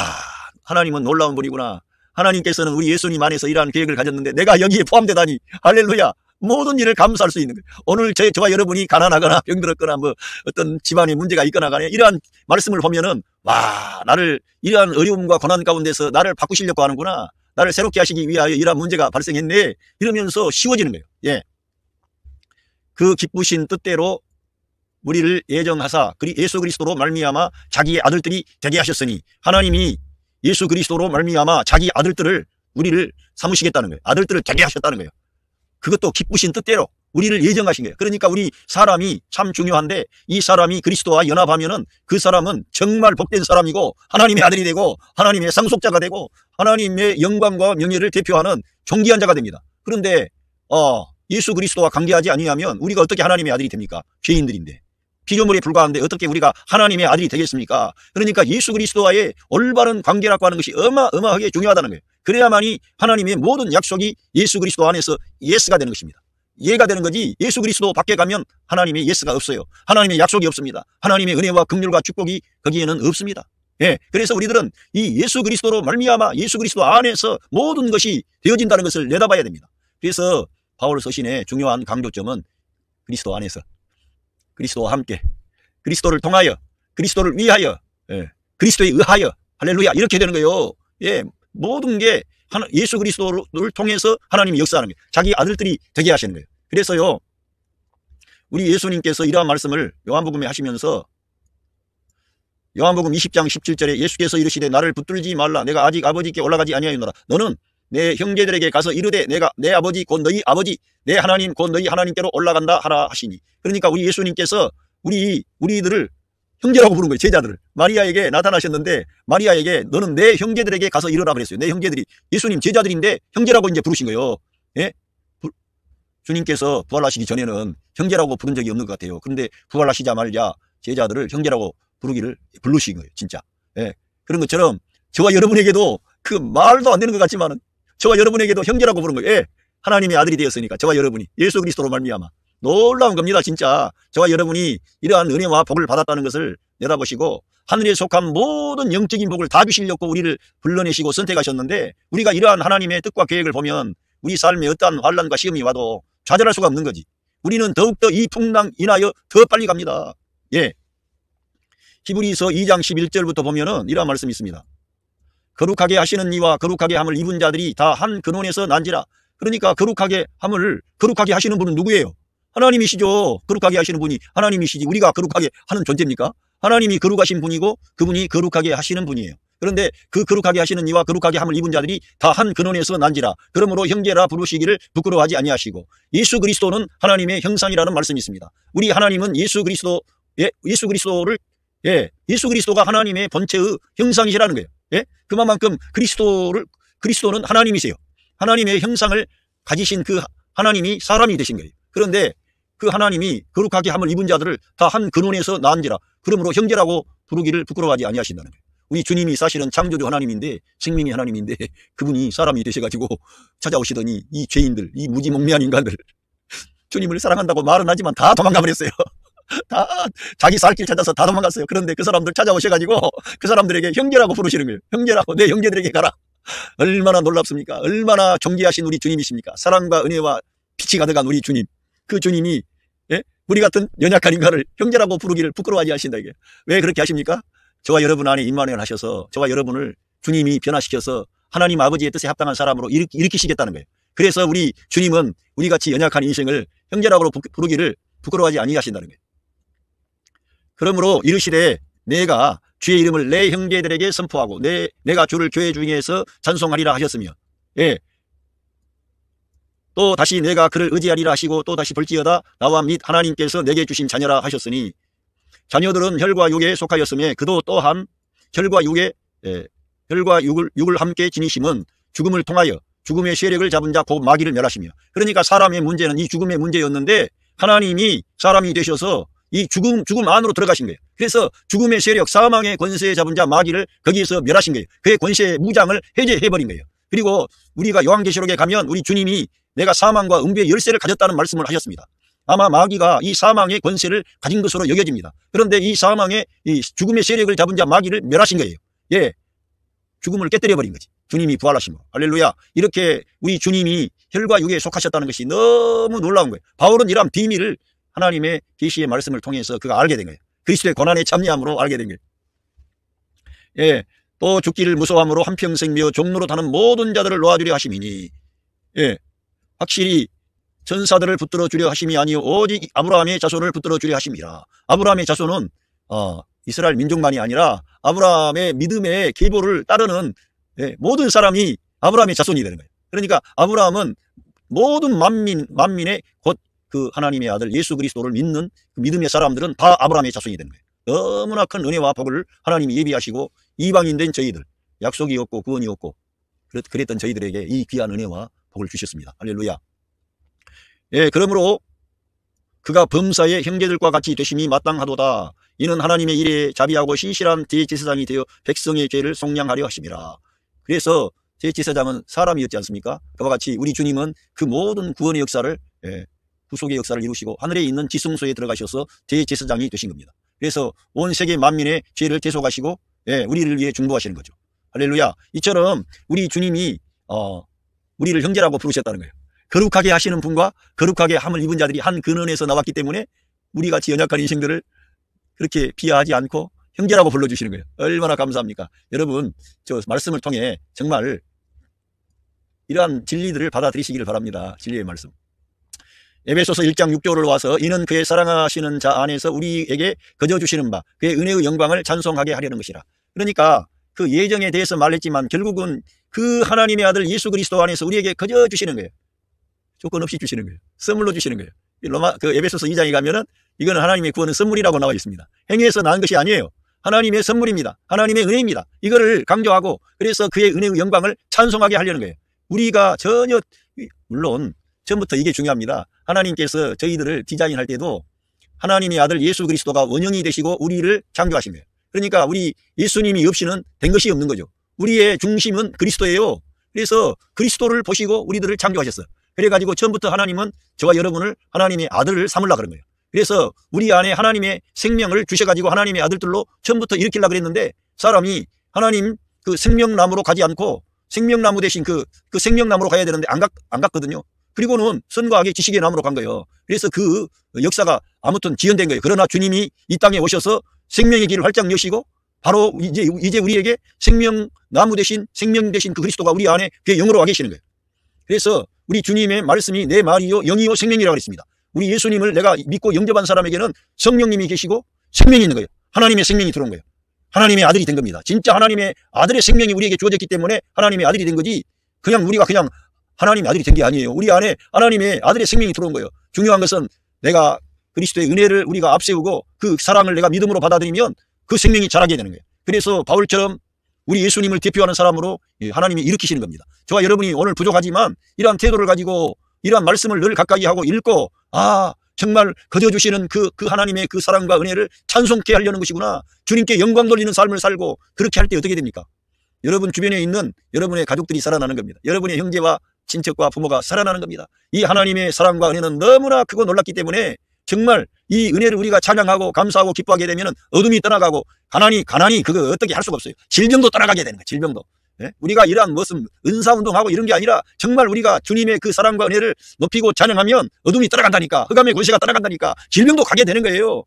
하나님은 놀라운 분이구나. 하나님께서는 우리 예수님 안에서 이러한 계획을 가졌는데 내가 여기에 포함되다니, 할렐루야. 모든 일을 감수할 수 있는 거예요. 오늘 저와 여러분이 가난하거나 병들었거나 뭐 어떤 집안에 문제가 있거나 간에 이러한 말씀을 보면은, 와, 나를 이러한 어려움과 고난 가운데서 나를 바꾸시려고 하는구나. 나를 새롭게 하시기 위하여 이러한 문제가 발생했네. 이러면서 쉬워지는 거예요. 예. 그 기쁘신 뜻대로 우리를 예정하사 예수 그리스도로 말미암아 자기의 아들들이 되게 하셨으니, 하나님이 예수 그리스도로 말미암아 자기 아들들을 우리를 삼으시겠다는 거예요. 아들들을 되게 하셨다는 거예요. 그것도 기쁘신 뜻대로 우리를 예정하신 거예요. 그러니까 우리 사람이 참 중요한데, 이 사람이 그리스도와 연합하면은 그 사람은 정말 복된 사람이고 하나님의 아들이 되고 하나님의 상속자가 되고 하나님의 영광과 명예를 대표하는 존귀한 자가 됩니다. 그런데 예수 그리스도와 관계하지 아니하면 우리가 어떻게 하나님의 아들이 됩니까? 죄인들인데, 피조물에 불과한데 어떻게 우리가 하나님의 아들이 되겠습니까? 그러니까 예수 그리스도와의 올바른 관계라고 하는 것이 어마어마하게 중요하다는 거예요. 그래야만이 하나님의 모든 약속이 예수 그리스도 안에서 예스가 되는 것입니다. 예가 되는 거지, 예수 그리스도 밖에 가면 하나님의 예스가 없어요. 하나님의 약속이 없습니다. 하나님의 은혜와 긍휼과 축복이 거기에는 없습니다. 예, 그래서 우리들은 이 예수 그리스도로 말미암아 예수 그리스도 안에서 모든 것이 되어진다는 것을 내다봐야 됩니다. 그래서 바울 서신의 중요한 강조점은 그리스도 안에서, 그리스도와 함께, 그리스도를 통하여, 그리스도를 위하여, 그리스도에 의하여, 할렐루야, 이렇게 되는 거예요. 예, 모든 게 예수 그리스도를 통해서 하나님이 역사하는 거예요. 자기 아들들이 되게 하시는 거예요. 그래서요, 우리 예수님께서 이러한 말씀을 요한복음에 하시면서 요한복음 20장 17절에 예수께서 이르시되 나를 붙들지 말라. 내가 아직 아버지께 올라가지 아니하였노라. 너는 내 형제들에게 가서 이르되 내가 내 아버지 곧 너희 아버지, 내 하나님 곧 너희 하나님께로 올라간다 하라 하시니. 그러니까 우리 예수님께서 우리들을 형제라고 부른 거예요. 제자들을. 마리아에게 나타나셨는데 마리아에게 너는 내 형제들에게 가서 이르라 그랬어요. 내 형제들이 예수님 제자들인데 형제라고 이제 부르신 거예요. 예? 주님께서 부활하시기 전에는 형제라고 부른 적이 없는 것 같아요. 그런데 부활하시자마자 제자들을 형제라고 부르신 거예요. 진짜. 예. 그런 것처럼 저와 여러분에게도 그 말도 안 되는 것 같지만은 저와 여러분에게도 형제라고 부른 거예요. 예. 하나님의 아들이 되었으니까 저와 여러분이 예수 그리스도로 말미암아 놀라운 겁니다. 진짜 저와 여러분이 이러한 은혜와 복을 받았다는 것을 내다보시고 하늘에 속한 모든 영적인 복을 다 주시려고 우리를 불러내시고 선택하셨는데, 우리가 이러한 하나님의 뜻과 계획을 보면 우리 삶에 어떠한 환난과 시험이 와도 좌절할 수가 없는 거지. 우리는 더욱더 이 풍랑 인하여 더 빨리 갑니다. 예. 히브리서 2장 11절부터 보면은 이러한 말씀이 있습니다. 거룩하게 하시는 이와 거룩하게 함을 입은 자들이 다 한 근원에서 난지라. 그러니까 거룩하게 하시는 분은 누구예요? 하나님이시죠. 거룩하게 하시는 분이 하나님이시지 우리가 거룩하게 하는 존재입니까? 하나님이 거룩하신 분이고 그분이 거룩하게 하시는 분이에요. 그런데 그 거룩하게 하시는 이와 거룩하게 함을 입은 자들이 다 한 근원에서 난지라. 그러므로 형제라 부르시기를 부끄러워하지 아니하시고. 예수 그리스도는 하나님의 형상이라는 말씀이 있습니다. 우리 하나님은 예수 그리스도가 하나님의 본체의 형상이시라는 거예요. 예? 그만큼 그리스도는 하나님이세요. 하나님의 형상을 가지신 그 하나님이 사람이 되신 거예요. 그런데 그 하나님이 거룩하게 함을 입은 자들을 다 한 근원에서 나은지라. 그러므로 형제라고 부르기를 부끄러워하지 아니하신다는 거예요. 우리 주님이 사실은 창조주 하나님인데, 생명의 하나님인데 그분이 사람이 되셔가지고 찾아오시더니 이 죄인들, 이 무지몽매한 인간들, 주님을 사랑한다고 말은 하지만 다 도망가 버렸어요. 다 자기 살 길 찾아서 다 도망갔어요. 그런데 그 사람들 찾아오셔가지고 그 사람들에게 형제라고 부르시는 거예요. 형제라고, 내 형제들에게 가라. 얼마나 놀랍습니까? 얼마나 존귀하신 우리 주님이십니까? 사랑과 은혜와 빛이 가득한 우리 주님. 그 주님이, 예? 우리 같은 연약한 인간을 형제라고 부르기를 부끄러워하지 않으신다, 이게. 왜 그렇게 하십니까? 저와 여러분 안에 임마누엘 하셔서 저와 여러분을 주님이 변화시켜서 하나님 아버지의 뜻에 합당한 사람으로 일으키시겠다는 거예요. 그래서 우리 주님은 우리같이 연약한 인생을 형제라고 부르기를 부끄러워하지 아니하신다는 거예요. 그러므로 이르시되 내가 주의 이름을 내 형제들에게 선포하고 내가 주를 교회 중에서 찬송하리라 하셨으며, 예, 또 다시 내가 그를 의지하리라 하시고 또 다시 볼지어다 나와 및 하나님께서 내게 주신 자녀라 하셨으니 자녀들은 혈과 육에 속하였으며 그도 또한 혈과 육을 함께 지니심은 죽음을 통하여 죽음의 세력을 잡은 자 곧 마귀를 멸하시며. 그러니까 사람의 문제는 이 죽음의 문제였는데 하나님이 사람이 되셔서 이 죽음 안으로 들어가신 거예요. 그래서 죽음의 세력, 사망의 권세에 잡은 자 마귀를 거기에서 멸하신 거예요. 그의 권세의 무장을 해제해버린 거예요. 그리고 우리가 요한계시록에 가면 우리 주님이 내가 사망과 음부의 열쇠를 가졌다는 말씀을 하셨습니다. 아마 마귀가 이 사망의 권세를 가진 것으로 여겨집니다. 그런데 이 사망의 이 죽음의 세력을 잡은 자 마귀를 멸하신 거예요. 예, 죽음을 깨뜨려버린 거지. 주님이 부활하심으로. 할렐루야. 이렇게 우리 주님이 혈과 육에 속하셨다는 것이 너무 놀라운 거예요. 바울은 이러한 비밀을 하나님의 계시의 말씀을 통해서 그가 알게 된 거예요. 그리스도의 고난에 참여함으로 알게 된 거예요. 예, 또 죽기를 무서워함으로 한평생 미어 종로로 타는 모든 자들을 놓아주려 하심이니, 예, 확실히 전사들을 붙들어 주려 하심이 아니요 오직 아브라함의 자손을 붙들어 주려 하심이라. 아브라함의 자손은 이스라엘 민족만이 아니라 아브라함의 믿음의 계보를 따르는, 예, 모든 사람이 아브라함의 자손이 되는 거예요. 그러니까 아브라함은 모든 만민의 곧 그 하나님의 아들 예수 그리스도를 믿는 그 믿음의 사람들은 다 아브라함의 자손이 되는 거예요. 너무나 큰 은혜와 복을 하나님이 예비하시고 이방인 된 저희들, 약속이 없고 구원이 없고 그랬던 저희들에게 이 귀한 은혜와 복을 주셨습니다. 할렐루야. 예, 그러므로 그가 범사의 형제들과 같이 되심이 마땅하도다. 이는 하나님의 일에 자비하고 신실한 대제사장이 되어 백성의 죄를 속량하려 하심이라. 그래서 대제사장은 사람이었지 않습니까? 그와 같이 우리 주님은 그 모든 구원의 역사를, 예, 구속의 역사를 이루시고 하늘에 있는 지성소에 들어가셔서 대제사장이 되신 겁니다. 그래서 온 세계 만민의 죄를 대속하시고, 예, 우리를 위해 중보하시는 거죠. 할렐루야. 이처럼 우리 주님이 우리를 형제라고 부르셨다는 거예요. 거룩하게 하시는 분과 거룩하게 함을 입은 자들이 한 근원에서 나왔기 때문에 우리같이 연약한 인생들을 그렇게 비하하지 않고 형제라고 불러주시는 거예요. 얼마나 감사합니까? 여러분, 저 말씀을 통해 정말 이러한 진리들을 받아들이시기를 바랍니다. 진리의 말씀. 에베소서 1장 6절을 와서 이는 그의 사랑하시는 자 안에서 우리에게 거저 주시는 바 그의 은혜의 영광을 찬송하게 하려는 것이라. 그러니까 그 예정에 대해서 말했지만 결국은 그 하나님의 아들 예수 그리스도 안에서 우리에게 거저 주시는 거예요. 조건 없이 주시는 거예요. 선물로 주시는 거예요. 그 에베소서 2장에 가면은 이거는 하나님의 구원은 선물이라고 나와 있습니다. 행위에서 나은 것이 아니에요. 하나님의 선물입니다. 하나님의 은혜입니다. 이거를 강조하고 그래서 그의 은혜의 영광을 찬송하게 하려는 거예요. 우리가 전혀, 물론 처음부터 이게 중요합니다. 하나님께서 저희들을 디자인할 때도 하나님의 아들 예수 그리스도가 원형이 되시고 우리를 창조하신 거예요. 그러니까 우리 예수님이 없이는 된 것이 없는 거죠. 우리의 중심은 그리스도예요. 그래서 그리스도를 보시고 우리들을 창조하셨어요. 그래가지고 처음부터 하나님은 저와 여러분을 하나님의 아들을 삼으려고 그런 거예요. 그래서 우리 안에 하나님의 생명을 주셔가지고 하나님의 아들들로 처음부터 일으키려고 그랬는데 사람이 하나님 그 생명나무로 가지 않고 생명나무 대신 그 생명나무로 가야 되는데 안 갔거든요. 그리고는 선과 악의 지식의 나무로 간 거예요. 그래서 그 역사가 아무튼 지연된 거예요. 그러나 주님이 이 땅에 오셔서 생명의 길을 활짝 여시고 바로 이제 우리에게 생명나무 대신 생명 대신 그 그리스도가 우리 안에 그의 영으로 와 계시는 거예요. 그래서 우리 주님의 말씀이 내 말이요 영이요 생명이라고 그랬습니다. 우리 예수님을 내가 믿고 영접한 사람에게는 성령님이 계시고 생명이 있는 거예요. 하나님의 생명이 들어온 거예요. 하나님의 아들이 된 겁니다. 진짜 하나님의 아들의 생명이 우리에게 주어졌기 때문에 하나님의 아들이 된 거지 그냥 우리가 그냥 하나님의 아들이 된 게 아니에요. 우리 안에 하나님의 아들의 생명이 들어온 거예요. 중요한 것은 내가 그리스도의 은혜를 우리가 앞세우고 그 사랑을 내가 믿음으로 받아들이면 그 생명이 자라게 되는 거예요. 그래서 바울처럼 우리 예수님을 대표하는 사람으로 하나님이 일으키시는 겁니다. 저와 여러분이 오늘 부족하지만 이러한 태도를 가지고 이러한 말씀을 늘 가까이 하고 읽고 정말 거저주시는 그 하나님의 그 사랑과 은혜를 찬송케 하려는 것이구나. 주님께 영광 돌리는 삶을 살고 그렇게 할 때 어떻게 됩니까? 여러분 주변에 있는 여러분의 가족들이 살아나는 겁니다. 여러분의 형제와 친척과 부모가 살아나는 겁니다. 이 하나님의 사랑과 은혜는 너무나 크고 놀랍기 때문에 정말 이 은혜를 우리가 찬양하고 감사하고 기뻐하게 되면 어둠이 떠나가고 가난이 그거 어떻게 할 수가 없어요. 질병도 떠나가게 되는 거예요. 질병도. 예? 우리가 이러한 무슨 은사운동하고 이런 게 아니라 정말 우리가 주님의 그 사랑과 은혜를 높이고 찬양하면 어둠이 떠나간다니까. 흑암의 권세가 떠나간다니까. 질병도 가게 되는 거예요.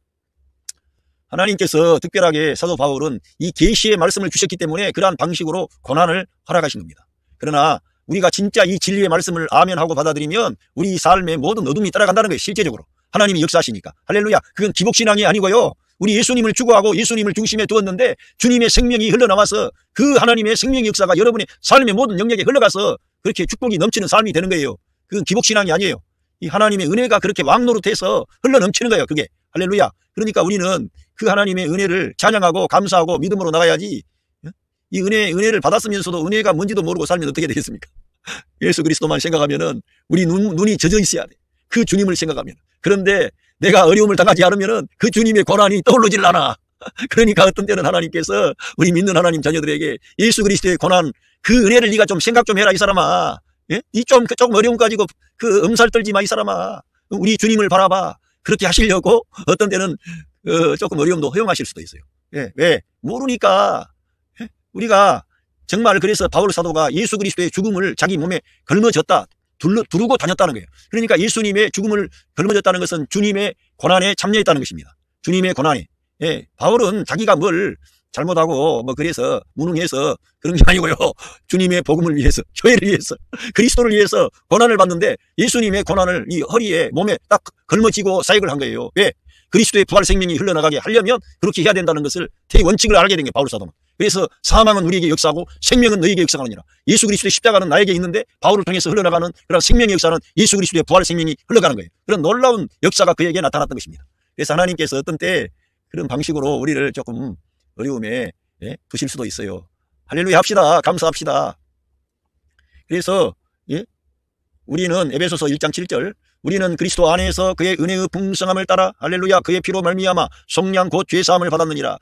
하나님께서 특별하게 사도 바울은 이 계시의 말씀을 주셨기 때문에 그러한 방식으로 고난을 허락하신 겁니다. 그러나 우리가 진짜 이 진리의 말씀을 아멘하고 받아들이면 우리 삶의 모든 어둠이 따라간다는 거예요. 실제적으로 하나님이 역사하시니까. 할렐루야. 그건 기복신앙이 아니고요, 우리 예수님을 추구하고 예수님을 중심에 두었는데 주님의 생명이 흘러나와서 그 하나님의 생명의 역사가 여러분의 삶의 모든 영역에 흘러가서 그렇게 축복이 넘치는 삶이 되는 거예요. 그건 기복신앙이 아니에요. 이 하나님의 은혜가 그렇게 왕노릇해서 흘러넘치는 거예요. 그게. 할렐루야. 그러니까 우리는 그 하나님의 은혜를 찬양하고 감사하고 믿음으로 나가야지. 이 은혜를 받았으면서도 은혜가 뭔지도 모르고 살면 어떻게 되겠습니까? 예수 그리스도만 생각하면은 우리 눈이 젖어 있어야 돼. 그 주님을 생각하면. 그런데 내가 어려움을 당하지 않으면은 그 주님의 고난이 떠오르질 않아. 그러니까 어떤 때는 하나님께서 우리 믿는 하나님 자녀들에게 예수 그리스도의 고난, 그 은혜를 네가 좀 생각 좀 해라, 이 사람아. 예? 이 조금 어려움 가지고 그 엄살 떨지 마, 이 사람아. 우리 주님을 바라봐. 그렇게 하시려고 어떤 때는 조금 어려움도 허용하실 수도 있어요. 예, 왜? 모르니까. 예? 우리가 정말 그래서 바울 사도가 예수 그리스도의 죽음을 자기 몸에 걸머졌다, 두르고 다녔다는 거예요. 그러니까 예수님의 죽음을 걸머졌다는 것은 주님의 고난에 참여했다는 것입니다. 주님의 고난에. 예, 바울은 자기가 뭘 잘못하고 그래서 무능해서 그런 게 아니고요, 주님의 복음을 위해서, 교회를 위해서, 그리스도를 위해서 고난을 받는데 예수님의 고난을 이 허리에 몸에 딱 걸머지고 사역을 한 거예요. 왜? 그리스도의 부활 생명이 흘러나가게 하려면 그렇게 해야 된다는 것을 대원칙을 알게 된 게 바울 사도는. 그래서 사망은 우리에게 역사하고 생명은 너희에게 역사하느니라. 예수 그리스도의 십자가는 나에게 있는데 바울을 통해서 흘러나가는 그런 생명의 역사는 예수 그리스도의 부활 생명이 흘러가는 거예요. 그런 놀라운 역사가 그에게 나타났던 것입니다. 그래서 하나님께서 어떤 때 그런 방식으로 우리를 조금 어려움에 두실 수도 있어요. 할렐루야 합시다. 감사합시다. 그래서 우리는 에베소서 1장 7절, 우리는 그리스도 안에서 그의 은혜의 풍성함을 따라 할렐루야 그의 피로 말미암아 속량 곧 죄사함을 받았느니라.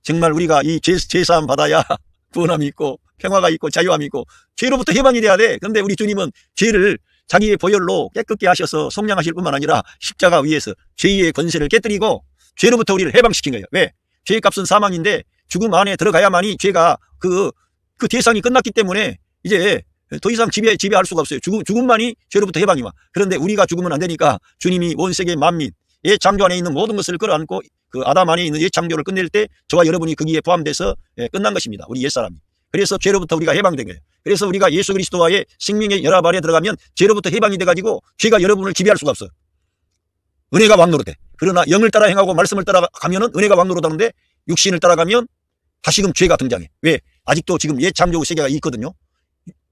정말 우리가 이 죄사함 받아야 구원함이 있고 평화가 있고 자유함이 있고 죄로부터 해방이 돼야 돼. 그런데 우리 주님은 죄를 자기의 보혈로 깨끗게 하셔서 속량하실 뿐만 아니라 십자가 위에서 죄의 권세를 깨뜨리고 죄로부터 우리를 해방시킨 거예요. 왜? 죄의 값은 사망인데 죽음 안에 들어가야만이 죄가 그 대상이 끝났기 때문에 이제 더 이상 지배할 수가 없어요. 죽음만이 죄로부터 해방이마. 그런데 우리가 죽으면 안 되니까 주님이 온 세계 만민, 옛 창조 안에 있는 모든 것을 끌어안고 그 아담 안에 있는 옛 창조를 끝낼 때 저와 여러분이 거기에 포함돼서 끝난 것입니다. 우리 옛사람이. 그래서 죄로부터 우리가 해방된 거예요. 그래서 우리가 예수 그리스도와의 생명의 연합 안에 들어가면 죄로부터 해방이 돼가지고 죄가 여러분을 지배할 수가 없어요. 은혜가 왕노릇해. 그러나 영을 따라 행하고 말씀을 따라가면은 은혜가 왕노릇하는데 육신을 따라가면 다시금 죄가 등장해. 왜? 아직도 지금 옛 창조 세계가 있거든요.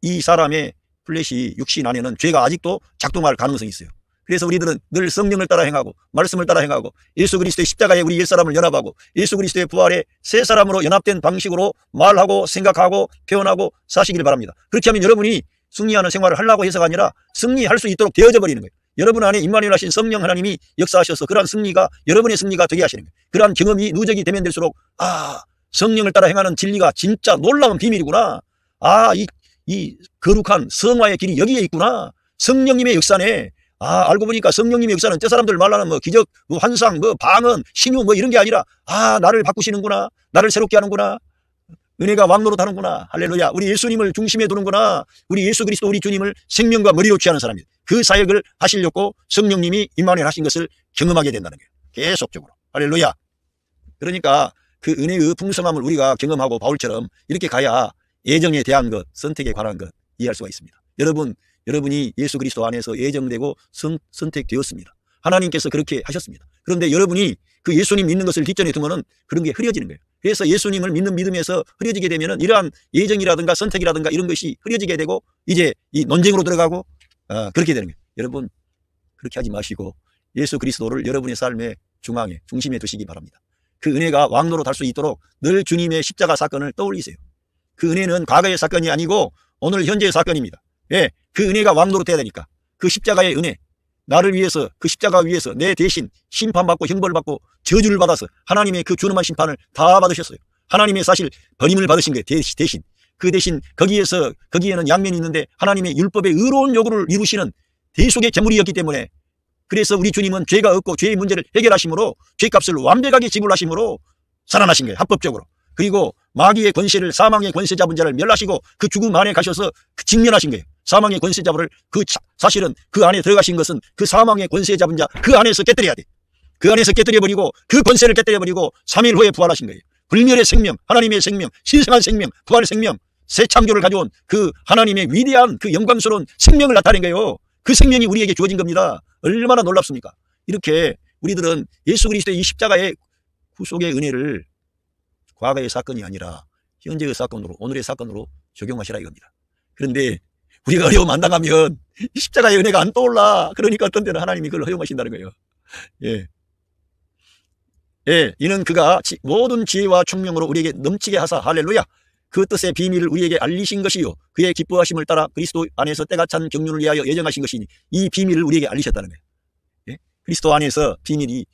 이 사람의 플래시 육신 안에는 죄가 아직도 작동할 가능성이 있어요. 그래서 우리들은 늘 성령을 따라 행하고 말씀을 따라 행하고 예수 그리스도의 십자가에 우리 옛사람을 연합하고 예수 그리스도의 부활에 새 사람으로 연합된 방식으로 말하고 생각하고 표현하고 사시길 바랍니다. 그렇게 하면 여러분이 승리하는 생활을 하려고 해서가 아니라 승리할 수 있도록 되어져 버리는 거예요. 여러분 안에 임마누엘 하신 성령 하나님이 역사하셔서 그러한 승리가 여러분의 승리가 되게 하시는 거예요. 그러한 경험이 누적이 되면 될수록 성령을 따라 행하는 진리가 진짜 놀라운 비밀이구나. 이 거룩한 성화의 길이 여기에 있구나. 성령님의 역사네. 알고 보니까 성령님의 역사는 저 사람들 말하는 기적, 환상, 방언, 신유 이런 게 아니라 나를 바꾸시는구나. 나를 새롭게 하는구나. 은혜가 왕노릇하는구나. 할렐루야. 우리 예수님을 중심에 두는구나. 우리 예수 그리스도 우리 주님을 생명과 머리로 취하는 사람입니다. 그 사역을 하시려고 성령님이 임마누엘 하신 것을 경험하게 된다는 거예요. 계속적으로. 할렐루야. 그러니까 그 은혜의 풍성함을 우리가 경험하고 바울처럼 이렇게 가야 예정에 대한 것, 선택에 관한 것 이해할 수가 있습니다. 여러분이 예수 그리스도 안에서 예정되고 선택되었습니다. 하나님께서 그렇게 하셨습니다. 그런데 여러분이 그 예수님 믿는 것을 뒷전에 두면은 그런 게 흐려지는 거예요. 그래서 예수님을 믿는 믿음에서 흐려지게 되면은 이러한 예정이라든가 선택이라든가 이런 것이 흐려지게 되고 이제 이 논쟁으로 들어가고 그렇게 되는 거예요. 여러분 그렇게 하지 마시고 예수 그리스도를 여러분의 삶의 중앙에 중심에 두시기 바랍니다. 그 은혜가 왕노로 달 수 있도록 늘 주님의 십자가 사건을 떠올리세요. 그 은혜는 과거의 사건이 아니고 오늘 현재의 사건입니다. 예, 그 은혜가 왕노릇해야 되니까 그 십자가의 은혜, 나를 위해서 그 십자가 위에서 내 대신 심판받고 형벌받고 저주를 받아서 하나님의 그 준엄한 심판을 다 받으셨어요. 하나님의 사실 버림을 받으신 거예요. 대신 그 대신 거기에는 양면이 있는데 하나님의 율법의 의로운 요구를 이루시는 대속의 제물이었기 때문에 그래서 우리 주님은 죄가 없고 죄의 문제를 해결하심으로 죄값을 완벽하게 지불하심으로 살아나신 거예요. 합법적으로. 그리고 마귀의 권세를, 사망의 권세 잡은 자를 멸하시고 그 죽음 안에 가셔서 직면하신 거예요. 사망의 권세 잡을 사실은 그 안에 들어가신 것은 그 사망의 권세 잡은 자 그 안에서 깨뜨려야 돼. 그 안에서 깨뜨려버리고 그 권세를 깨뜨려버리고 3일 후에 부활하신 거예요. 불멸의 생명, 하나님의 생명, 신성한 생명, 부활의 생명, 새 창조를 가져온 그 하나님의 위대한 그 영광스러운 생명을 나타낸 거예요. 그 생명이 우리에게 주어진 겁니다. 얼마나 놀랍습니까? 이렇게 우리들은 예수 그리스도의 이 십자가의 구속의 은혜를 과거의 사건이 아니라 현재의 사건으로, 오늘의 사건으로 적용하시라 이겁니다. 그런데 우리가 어려움 안 당하면 십자가의 은혜가 안 떠올라. 그러니까 어떤 때는 하나님이 그걸 허용하신다는 거예요. 이는 그가 모든 지혜와 총명으로 우리에게 넘치게 하사, 할렐루야, 그 뜻의 비밀을 우리에게 알리신 것이요 그의 기뻐하심을 따라 그리스도 안에서 때가 찬 경륜을 위하여 예정하신 것이니 이 비밀을 우리에게 알리셨다는 거예요. 그리스도 안에서 비밀이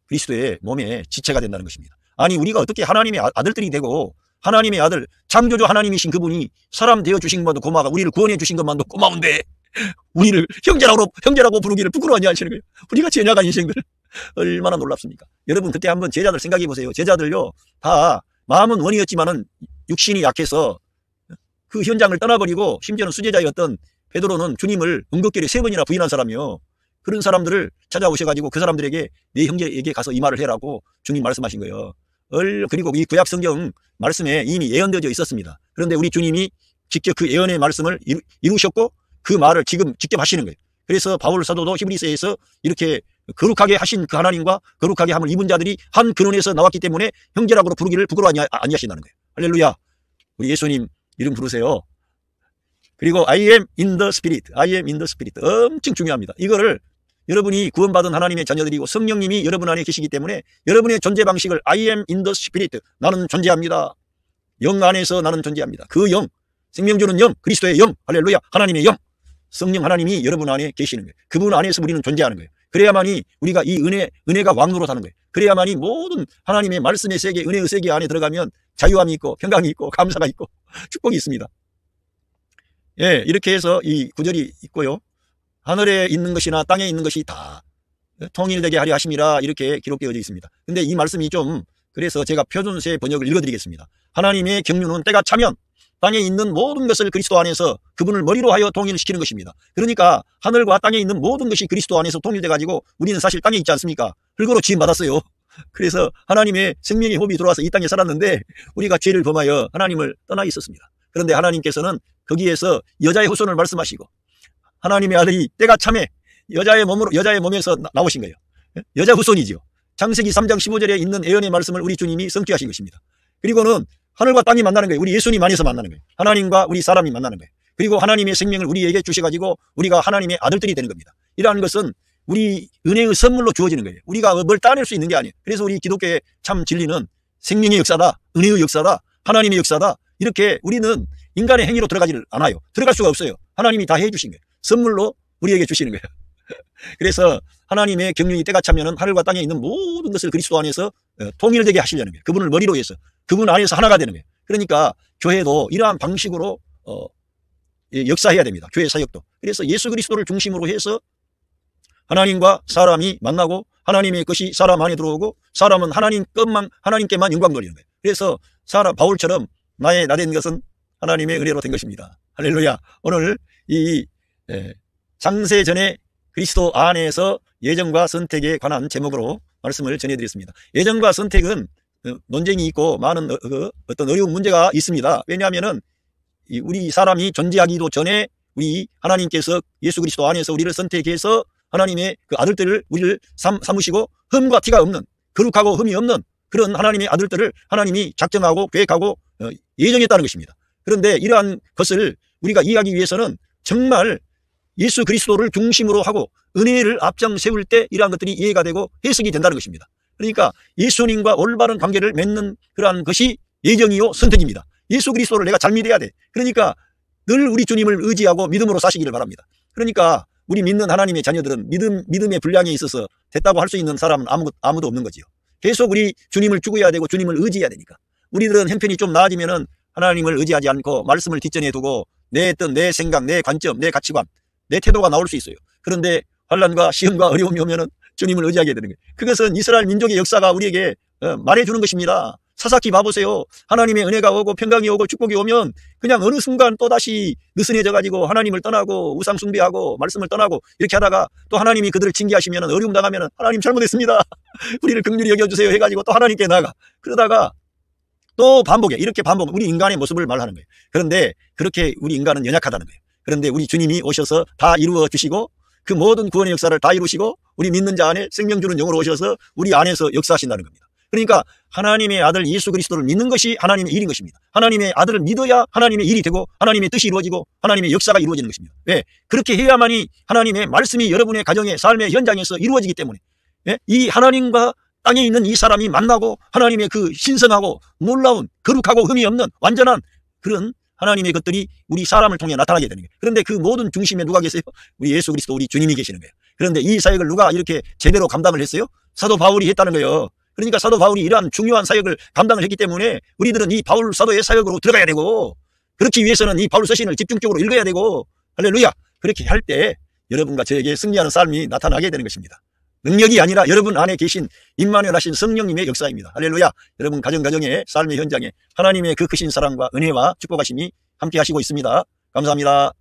그리스도의 몸에 지체가 된다는 것입니다. 아니, 우리가 어떻게 하나님의 아들들이 되고 하나님의 아들, 창조주 하나님이신 그분이 사람 되어주신 것만도 고마워, 우리를 구원해 주신 것만도 고마운데 우리를 형제라고 부르기를 부끄러워하냐 하시는 거예요. 우리가 제냐간 인생들 얼마나 놀랍습니까? 여러분, 그때 한번 제자들 생각해 보세요. 제자들요, 다 마음은 원이었지만은 육신이 약해서 그 현장을 떠나버리고, 심지어는 수제자였던 베드로는 주님을 은극결에 3번이나 부인한 사람이요. 그런 사람들을 찾아오셔가지고 그 사람들에게 네 형제에게 가서 이 말을 해라고 주님 말씀하신 거예요. 그리고 이 구약 성경 말씀에 이미 예언되어져 있었습니다. 그런데 우리 주님이 직접 그 예언의 말씀을 이루셨고 그 말을 지금 직접 하시는 거예요. 그래서 바울 사도도 히브리서에서 이렇게 거룩하게 하신 그 하나님과 거룩하게 함을 입은 자들이 한 근원에서 나왔기 때문에 형제라고 부르기를 부끄러워하지 아니하신다는 거예요. 할렐루야. 우리 예수님 이름 부르세요. 그리고 I am in the spirit, I am in the spirit, 엄청 중요합니다. 이거를 여러분이 구원받은 하나님의 자녀들이고 성령님이 여러분 안에 계시기 때문에 여러분의 존재 방식을 I am in the spirit, 나는 존재합니다. 영 안에서 나는 존재합니다. 그 영, 생명주는 영, 그리스도의 영, 할렐루야, 하나님의 영, 성령 하나님이 여러분 안에 계시는 거예요. 그분 안에서 우리는 존재하는 거예요. 그래야만이 우리가 이 은혜가 왕노로 사는 거예요. 그래야만이 모든 하나님의 말씀의 세계, 은혜의 세계 안에 들어가면 자유함이 있고 평강이 있고 감사가 있고 축복이 있습니다. 이렇게 해서 이 구절이 있고요. 하늘에 있는 것이나 땅에 있는 것이 다 통일되게 하려 하심이라 이렇게 기록되어져 있습니다. 근데 이 말씀이 좀, 그래서 제가 표준세 번역을 읽어드리겠습니다. 하나님의 경륜은 때가 차면 땅에 있는 모든 것을 그리스도 안에서 그분을 머리로 하여 통일시키는 것입니다. 그러니까 하늘과 땅에 있는 모든 것이 그리스도 안에서 통일돼 가지고 우리는 사실 땅에 있지 않습니까? 흙으로 지음 받았어요. 그래서 하나님의 생명의 호흡이 들어와서 이 땅에 살았는데 우리가 죄를 범하여 하나님을 떠나 있었습니다. 그런데 하나님께서는 거기에서 여자의 후손을 말씀하시고 하나님의 아들이 때가 참에 여자의 몸에서 나오신 거예요. 여자 후손이지요. 창세기 3장 15절에 있는 예언의 말씀을 우리 주님이 성취하신 것입니다. 그리고는 하늘과 땅이 만나는 거예요. 우리 예수님 안에서 만나는 거예요. 하나님과 우리 사람이 만나는 거예요. 그리고 하나님의 생명을 우리에게 주셔가지고 우리가 하나님의 아들들이 되는 겁니다. 이러한 것은 우리 은혜의 선물로 주어지는 거예요. 우리가 뭘 따낼 수 있는 게 아니에요. 그래서 우리 기독교의 참 진리는 생명의 역사다, 은혜의 역사다, 하나님의 역사다, 이렇게 우리는 인간의 행위로 들어가지를 않아요. 들어갈 수가 없어요. 하나님이 다 해주신 거예요. 선물로 우리에게 주시는 거예요. 그래서 하나님의 경륜이 때가 차면은 하늘과 땅에 있는 모든 것을 그리스도 안에서 통일되게 하시려는 거예요. 그분을 머리로 해서 그분 안에서 하나가 되는 거예요. 그러니까 교회도 이러한 방식으로 역사해야 됩니다. 교회 사역도. 그래서 예수 그리스도를 중심으로 해서 하나님과 사람이 만나고 하나님의 것이 사람 안에 들어오고 사람은 하나님께만 영광 돌리는 거예요. 그래서 바울처럼 나의 나 된 것은 하나님의 은혜로 된 것입니다. 할렐루야. 오늘 이 창세 전에 그리스도 안에서 예정과 선택에 관한 제목으로 말씀을 전해드렸습니다. 예정과 선택은 논쟁이 있고 많은 어떤 어려운 문제가 있습니다. 왜냐하면은 우리 사람이 존재하기도 전에 우리 하나님께서 예수 그리스도 안에서 우리를 선택해서 하나님의 그 아들들을 우리를 삼으시고 흠과 티가 없는, 거룩하고 흠이 없는 그런 하나님의 아들들을 하나님이 작정하고 계획하고 예정했다는 것입니다. 그런데 이러한 것을 우리가 이해하기 위해서는 정말 예수 그리스도를 중심으로 하고 은혜를 앞장 세울 때 이러한 것들이 이해가 되고 해석이 된다는 것입니다. 그러니까 예수님과 올바른 관계를 맺는 그러한 것이 예정이요 선택입니다. 예수 그리스도를 내가 잘 믿어야 돼. 그러니까 늘 우리 주님을 의지하고 믿음으로 사시기를 바랍니다. 그러니까 우리 믿는 하나님의 자녀들은 믿음의 분량에 있어서 됐다고 할 수 있는 사람은 아무도 없는 거지요. 계속 우리 주님을 죽어야 되고 주님을 의지해야 되니까. 우리들은 형편이 좀 나아지면은 하나님을 의지하지 않고 말씀을 뒷전에 두고 내 생각, 내 관점, 내 가치관, 내 태도가 나올 수 있어요. 그런데 환난과 시험과 어려움이 오면은 주님을 의지하게 되는 거예요. 그것은 이스라엘 민족의 역사가 우리에게 말해주는 것입니다. 사사기 봐보세요. 하나님의 은혜가 오고 평강이 오고 축복이 오면 그냥 어느 순간 또다시 느슨해져 가지고 하나님을 떠나고 우상 숭배하고 말씀을 떠나고 이렇게 하다가 또 하나님이 그들을 징계하시면 어려움 당하면 하나님 잘못했습니다. 우리를 긍휼히 여겨주세요 해가지고 또 하나님께 나가. 그러다가 또 반복해. 이렇게 반복. 우리 인간의 모습을 말하는 거예요. 그런데 그렇게 우리 인간은 연약하다는 거예요. 그런데 우리 주님이 오셔서 다 이루어 주시고 그 모든 구원의 역사를 다 이루시고 우리 믿는 자 안에 생명 주는 영으로 오셔서 우리 안에서 역사하신다는 겁니다. 그러니까 하나님의 아들 예수 그리스도를 믿는 것이 하나님의 일인 것입니다. 하나님의 아들을 믿어야 하나님의 일이 되고 하나님의 뜻이 이루어지고 하나님의 역사가 이루어지는 것입니다. 왜? 그렇게 해야만이 하나님의 말씀이 여러분의 가정의 삶의 현장에서 이루어지기 때문에 이 하나님과 땅에 있는 이 사람이 만나고 하나님의 그 신성하고 놀라운 거룩하고 흠이 없는 완전한 그런 하나님의 것들이 우리 사람을 통해 나타나게 되는 거예요. 그런데 그 모든 중심에 누가 계세요? 우리 예수 그리스도 우리 주님이 계시는 거예요. 그런데 이 사역을 누가 이렇게 제대로 감당을 했어요? 사도 바울이 했다는 거예요. 그러니까 사도 바울이 이러한 중요한 사역을 감당을 했기 때문에 우리들은 이 바울 사도의 사역으로 들어가야 되고 그렇기 위해서는 이 바울 서신을 집중적으로 읽어야 되고 할렐루야. 그렇게 할 때 여러분과 저에게 승리하는 삶이 나타나게 되는 것입니다. 능력이 아니라 여러분 안에 계신 임마누엘 하신 성령님의 역사입니다. 할렐루야. 여러분 가정의 삶의 현장에 하나님의 그 크신 사랑과 은혜와 축복하심이 함께 하시고 있습니다. 감사합니다.